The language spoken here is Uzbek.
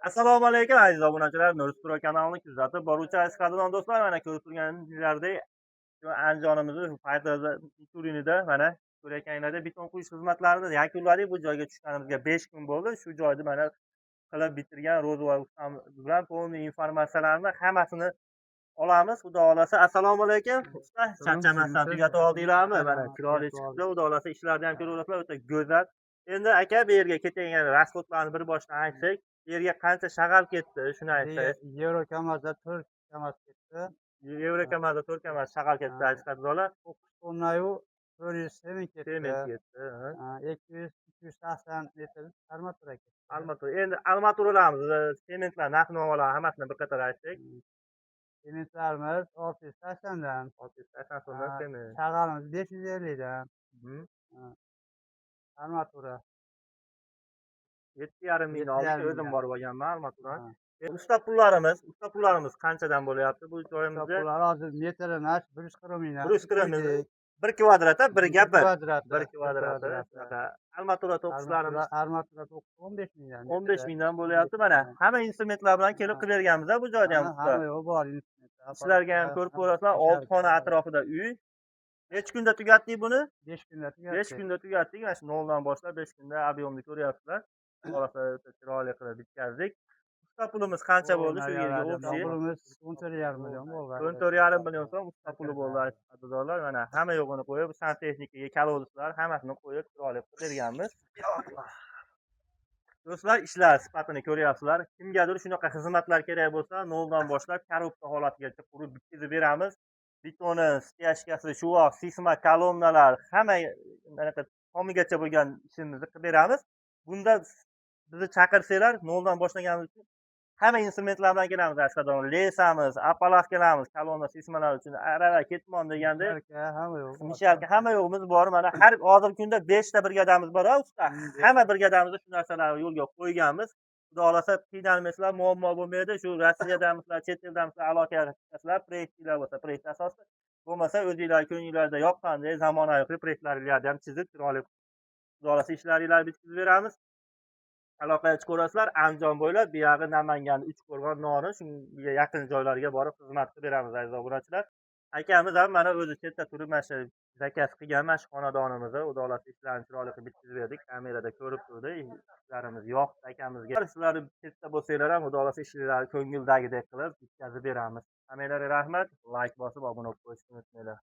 Assalomu alaykum aziz obunachilar. Nuruz Pro kanalini kuzatib boruvchi aziz qadrdon do'stlar, mana ko'rib turganingizdek, shu Andijonimizni Paydarpay turinida mana ko'rayotganinglarda beton quyish xizmatlarini yakunladik. Bu joyga tushganimizga 5 kun bo'ldi. Shu joyni mana qilib bitirgan Ro'zg'or ustam bilan to'liq informatsiyalarni hammasini olamiz. Xudo xolasa. Assalomu alaykum usta. Charchamasdan tugatib oldinglarmi? Mana chiroyli chiqdi. Xudo xolasa ishlarni ham ko'ryapsizlar, o'ta go'zal. Endi aka bu yerga ketayotgan rasxodlarni bir boshdan aytsak, bu yerga qancha shag'al ketdi, shuni aytsangiz. Yevrokamazda 4 kamaz ketdi. Yevrokamazda 4 kamaz shag'al ketdi aziz qadrdonlar. 9 tonnayu 400 sement ketdi. Sement ketdi. 200-280 litr armatura ketdi. Armatura. Endi armaturalarimiz, sementlar narx-navolar hammasini bir qator aytsak. Sementlarimiz 680 dan, 680 so'mdan sement. shag'alimiz 550 dan. Armatura 7,5 ming oldik. 7,5 O'zim borib olganman armaturani. Ha. Usta pullarimiz qanchadan bo'lyapti bu joyimizda? Bular hozir metrini 140 mingdan. 140 ming. 1 kvadrat, bir gapi. 1 kvadrat. shunaqa. Armatura to'qishlarimiz Armatura 15 mingdan. 15 mingdan bo'lyapti. Mana hamma instrumentlar bilan kelib qilganmiz bu joyda ham usta. Hamma yo'q bor. Sizlarga ham ko'rib ko'rasizlar, 6 xona atrofida uy. Necha kunda tugatdik buni? 5 kunda tugatdik. 5 kunda tugatdik. Mana shu noldan boshlab 5 kunda ob'yomni ko'ryapsizlar. Xulosada o'ta chiroyli qilib bitkazdik. Usta pulimiz qancha bo'ldi shu yerga o'xshi? Pulimiz 14,5 million bo'ldi. 14,5 million so'm usta puli bo'ldi qadrdonlar. Mana hamma yo'g'ini qo'yib, santexnikaga kolodislar hammasini qo'yib chiroyli qilib berganmiz. Do'stlar, ishlar sifatini ko'ryapsizlar. Kimgadir shunaqa xizmatlar kerak bo'lsa, noldan boshlab korobka holatigacha qurib bitkazib beramiz. Betoni, styashkasi, shuvoq, sisma, kolonnalar, hamma anaqa tomigacha bo'lgan ishimizni qilib beramiz. Bunda bizni chaqirsanglar, noldan boshlaganimiz uchun hamma instrumentlar bilan kelamiz aslida. Lesamiz, appalat kelamiz, kolonna, sismalar uchun arava ketmon deganda, hamma yo'q. mishalka hamma yo'g'imiz bor. Mana har hozirgi kunda 5 ta brigadamiz bor, usta. Hamma brigadamizda shu narsalarni yo'lga qo'yganmiz. Xudo xolasa qiynalmaysizlar, muammo bo'lmaydi. Shu Rossiyadamizlar, chet eldamizlar aloqa qilasizlar, proyektlar bo'lsa, proyekt asosida. Bo'lmasa o'zingizlar ko'ngillarda yoqqanday zamonaviy proyektlaringizni ham chizib chiroyli Xudo xolasa ishlaringizni bitkazib beramiz. Aloqaga chiqaverasizlar. Andijon bo'ylab, bu yog'i Namangan, Uchqo'rg'on, Norin, shunga yaqin joylarga borib xizmat qilib beramiz aziz obunachilar. Akamiz ham mana o'zi chetda turib mana shu zakaz qilgan mana shu xonadonimizni Xudo xolasa ishlarini chiroyli qilib bitkazib berdik. Kamerada ko'rib turdi. Ishlarimiz yoqdi akamizga. Sizlar chetda bo'lsanglar ham Xudo xolasa ishlaringizni ko'ngildagidek qilib bitkazib beramiz. Hammalarga rahmat. Like bosib obuna bo'lib qo'yishni unutmanglar.